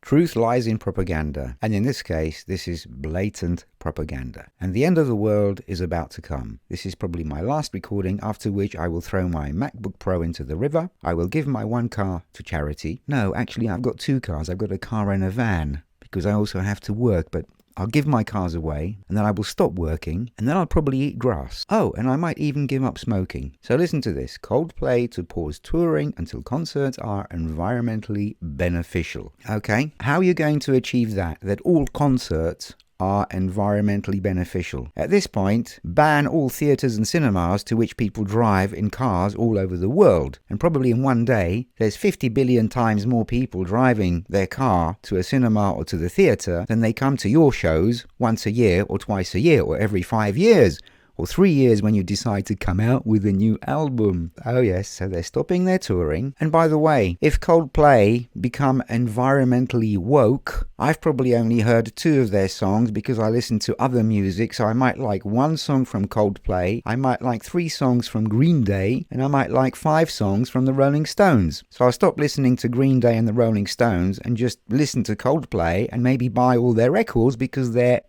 Truth lies in propaganda, and in this case, this is blatant propaganda. And the end of the world is about to come. This is probably my last recording, after which I will throw my MacBook Pro into the river. I will give my one car to charity. No, actually, I've got two cars. I've got a car and a van, because I also have to work, but I'll give my cars away, and then I will stop working, and then I'll probably eat grass. Oh, and I might even give up smoking. So listen to this. Coldplay to pause touring until concerts are environmentally beneficial. Okay, how are you going to achieve that? That all concerts are environmentally beneficial. At this point, ban all theatres and cinemas to which people drive in cars all over the world. And probably in one day, there's 50 billion times more people driving their car to a cinema or to the theatre than they come to your shows once a year or twice a year or every 5 years. Or 3 years when you decide to come out with a new album. Oh yes, so they're stopping their touring. And by the way, if Coldplay become environmentally woke, I've probably only heard 2 of their songs because I listen to other music, so I might like 1 song from Coldplay, I might like 3 songs from Green Day, and I might like 5 songs from the Rolling Stones. So I'll stop listening to Green Day and the Rolling Stones and just listen to Coldplay and maybe buy all their records because they're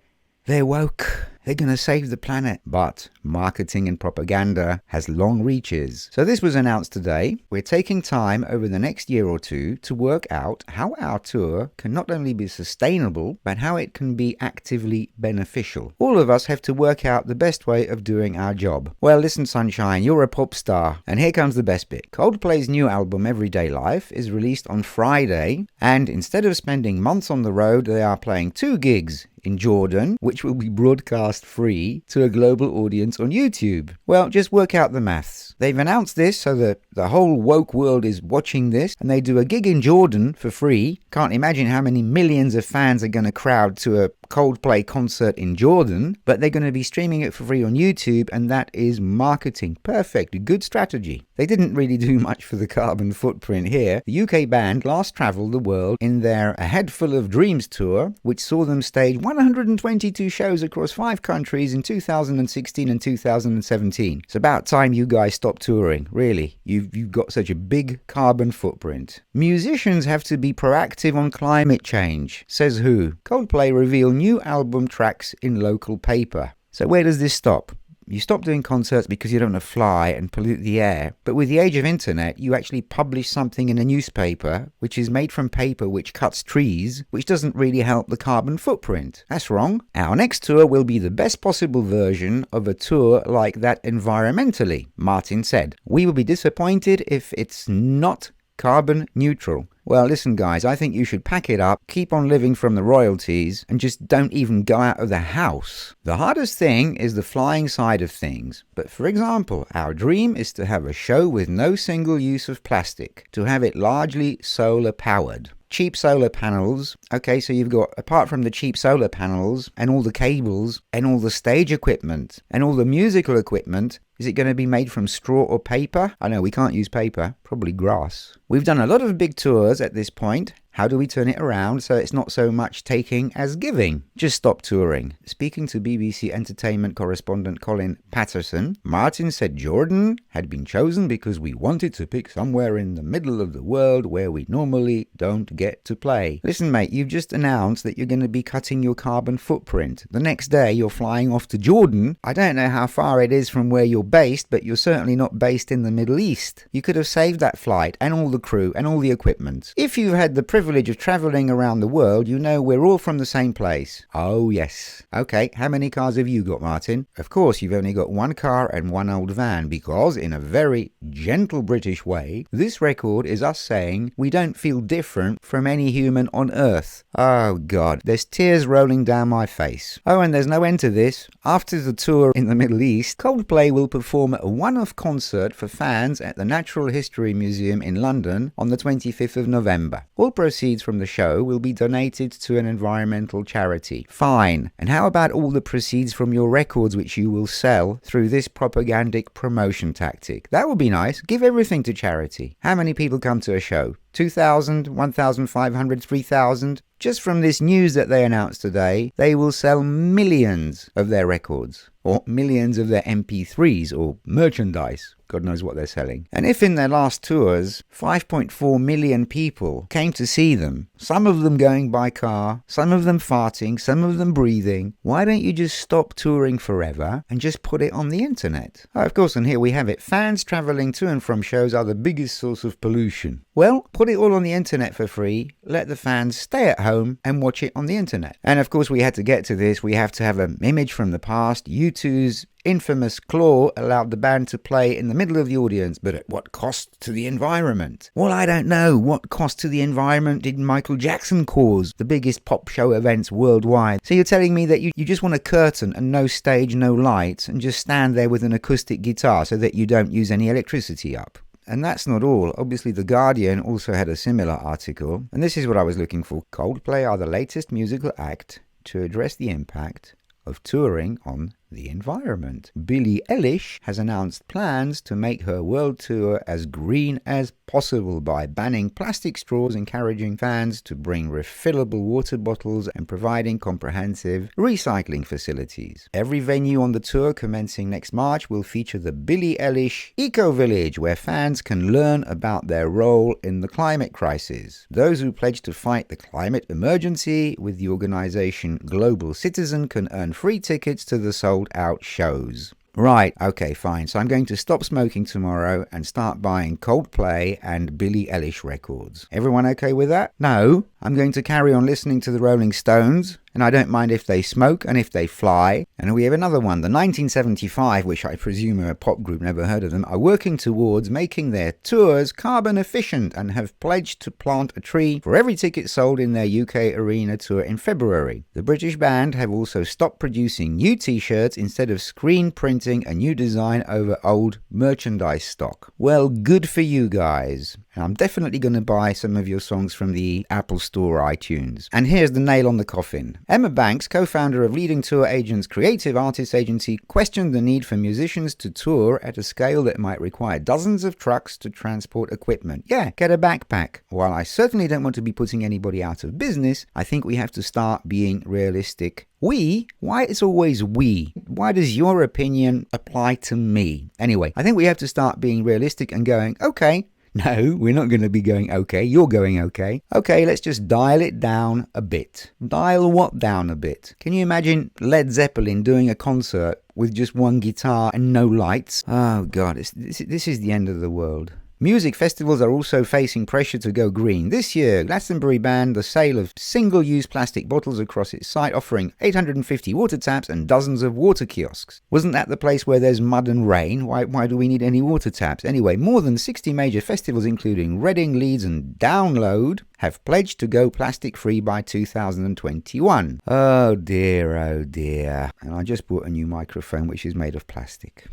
woke. They're going to save the planet. But marketing and propaganda has long reaches. So this was announced today. We're taking time over the next year or 2 to work out how our tour can not only be sustainable, but how it can be actively beneficial. All of us have to work out the best way of doing our job. Well, listen, sunshine, you're a pop star. And here comes the best bit. Coldplay's new album, Everyday Life, is released on Friday. And instead of spending months on the road, they are playing 2 gigs in Jordan, which will be broadcast free to a global audience on YouTube. Well, just work out the maths. They've announced this so that the whole woke world is watching this, and they do a gig in Jordan for free. Can't imagine how many millions of fans are going to crowd to a Coldplay concert in Jordan, but they're going to be streaming it for free on YouTube, and that is marketing. Perfect, good strategy. They didn't really do much for the carbon footprint here. The UK band last travelled the world in their A Head Full of Dreams tour, which saw them stage 122 shows across 5 countries in 2016 and 2017. It's about time you guys stop touring, really. You've got such a big carbon footprint. Musicians have to be proactive on climate change, says who? Coldplay reveal new album tracks in local paper. So where does this stop? You stop doing concerts because you don't want to fly and pollute the air. But with the age of internet, you actually publish something in a newspaper, which is made from paper which cuts trees, which doesn't really help the carbon footprint. That's wrong. Our next tour will be the best possible version of a tour like that environmentally, Martin said. We will be disappointed if it's not carbon neutral. Well, listen guys, I think you should pack it up, keep on living from the royalties, and just don't even go out of the house. The hardest thing is the flying side of things. But for example, our dream is to have a show with no single use of plastic, to have it largely solar powered. Cheap solar panels. Okay, so you've got, apart from the cheap solar panels and all the cables and all the stage equipment and all the musical equipment, is it going to be made from straw or paper? I know we can't use paper, probably grass. We've done a lot of big tours at this point. How do we turn it around so it's not so much taking as giving? Just stop touring. Speaking to BBC Entertainment correspondent Colin Patterson, Martin said Jordan had been chosen because we wanted to pick somewhere in the middle of the world where we normally don't get to play. Listen mate, you've just announced that you're going to be cutting your carbon footprint. The next day you're flying off to Jordan. I don't know how far it is from where you're based, but you're certainly not based in the Middle East. You could have saved that flight and all the crew and all the equipment. If you've had the privilege of travelling around the world, you know we're all from the same place. Oh yes. Okay, how many cars have you got, Martin? Of course you've only got 1 car and 1 old van, because in a very gentle British way, this record is us saying we don't feel different from any human on earth. Oh god, there's tears rolling down my face. Oh, and there's no end to this. After the tour in the Middle East, Coldplay will perform a one-off concert for fans at the Natural History Museum in London on the 25th of November. All proceeds from the show will be donated to an environmental charity. Fine. And how about all the proceeds from your records which you will sell through this propagandic promotion tactic? That would be nice. Give everything to charity. How many people come to a show? 2,000, 1,500, 3,000? Just from this news that they announced today, they will sell millions of their records, or millions of their MP3s, or merchandise. God knows what they're selling. And if in their last tours, 5.4 million people came to see them, some of them going by car, some of them farting, some of them breathing. Why don't you just stop touring forever and just put it on the internet? Oh, of course, and here we have it. Fans traveling to and from shows are the biggest source of pollution. Well, put it all on the internet for free, let the fans stay at home and watch it on the internet. And of course, we had to get to this. We have to have an image from the past. U2's infamous Claw allowed the band to play in the middle of the audience, but at what cost to the environment? Well, I don't know. What cost to the environment did Michael Jackson cause? The biggest pop show events worldwide. So you're telling me that you just want a curtain and no stage, no lights, and just stand there with an acoustic guitar so that you don't use any electricity up? And that's not all. Obviously, The Guardian also had a similar article, and this is what I was looking for. Coldplay are the latest musical act to address the impact of touring on the environment. Billie Eilish has announced plans to make her world tour as green as possible by banning plastic straws, encouraging fans to bring refillable water bottles, and providing comprehensive recycling facilities. Every venue on the tour commencing next March will feature the Billie Eilish Eco Village, where fans can learn about their role in the climate crisis. Those who pledge to fight the climate emergency with the organization Global Citizen can earn free tickets to the sold-out shows. Right, okay, fine. So I'm going to stop smoking tomorrow and start buying Coldplay and Billie Eilish records. Everyone okay with that? No, I'm going to carry on listening to the Rolling Stones, and I don't mind if they smoke and if they fly. And we have another one, the 1975, which I presume are a pop group, never heard of them, are working towards making their tours carbon efficient and have pledged to plant a tree for every ticket sold in their UK arena tour in February. The British band have also stopped producing new t-shirts instead of screen printing a new design over old merchandise stock. Well, good for you guys. And I'm definitely going to buy some of your songs from the Apple Store iTunes. And here's the nail on the coffin. Emma Banks, co-founder of leading tour agents Creative Artists Agency, questioned the need for musicians to tour at a scale that might require dozens of trucks to transport equipment. Yeah, get a backpack. While I certainly don't want to be putting anybody out of business, I think we have to start being realistic. We? Why it's always we? Why does your opinion apply to me? Anyway, I think we have to start being realistic and going, okay, no, we're not going to be going okay. You're going okay. Okay, let's just dial it down a bit. Dial what down a bit? Can you imagine Led Zeppelin doing a concert with just one guitar and no lights? Oh, God, this is the end of the world. Music festivals are also facing pressure to go green. This year, Glastonbury banned the sale of single-use plastic bottles across its site, offering 850 water taps and dozens of water kiosks. Wasn't that the place where there's mud and rain? Why do we need any water taps? Anyway, more than 60 major festivals, including Reading, Leeds and Download, have pledged to go plastic-free by 2021. Oh dear, oh dear. And I just bought a new microphone which is made of plastic.